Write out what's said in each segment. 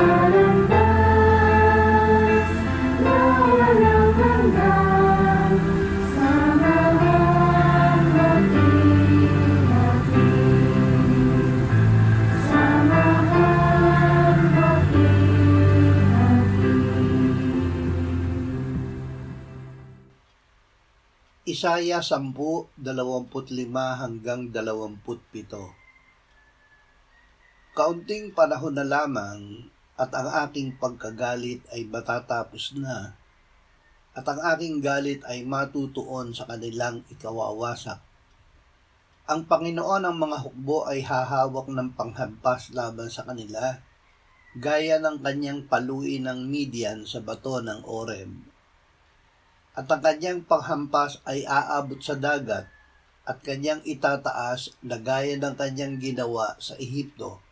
landas na walang hanggan, samahan maging-ating, samahan maging-ating. Isaya 10:25 hanggang 27. Kaunting panahon na lamang at ang aking pagkagalit ay matatapos na, at ang aking galit ay matutuon sa kanilang ikawawasak. Ang Panginoon ng mga hukbo ay hahawak ng panghampas laban sa kanila, gaya ng kanyang paluin ng Midian sa bato ng Oreb. At ang kanyang panghampas ay aabot sa dagat, at kanyang itataas na gaya ng kanyang ginawa sa Ehipto.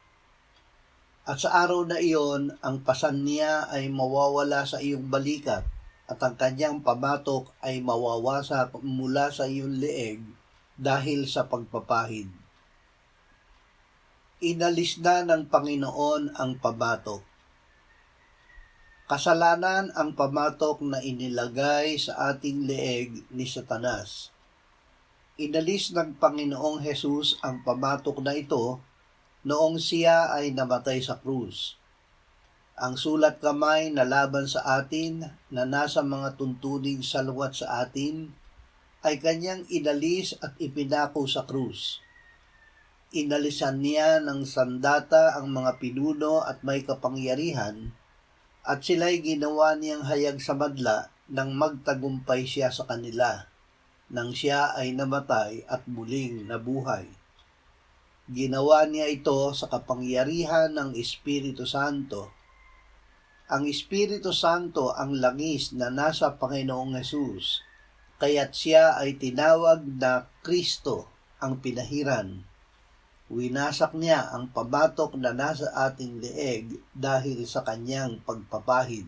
At sa araw na iyon, ang pasan niya ay mawawala sa iyong balikat, at ang kanyang pamatok ay mawawasak mula sa iyong leeg dahil sa pagpapahid. Inalis na ng Panginoon ang pamatok. Kasalanan ang pamatok na inilagay sa ating leeg ni Satanas. Inalis ng Panginoong Hesus ang pamatok na ito noong siya ay namatay sa krus. Ang sulat kamay na laban sa atin na nasa mga tuntuning salwat sa atin ay kanyang inalis at ipinako sa krus. Inalisan niya ng sandata ang mga pinuno at may kapangyarihan, at sila'y ginawa niyang hayag sa madla nang magtagumpay siya sa kanila, nang siya ay namatay at muling nabuhay. Ginawa niya ito sa kapangyarihan ng Espiritu Santo. Ang Espiritu Santo ang langis na nasa Panginoong Hesus, kaya't siya ay tinawag na Kristo ang pinahiran. Winasak niya ang pamatok na nasa ating leeg dahil sa kanyang pagpapahid.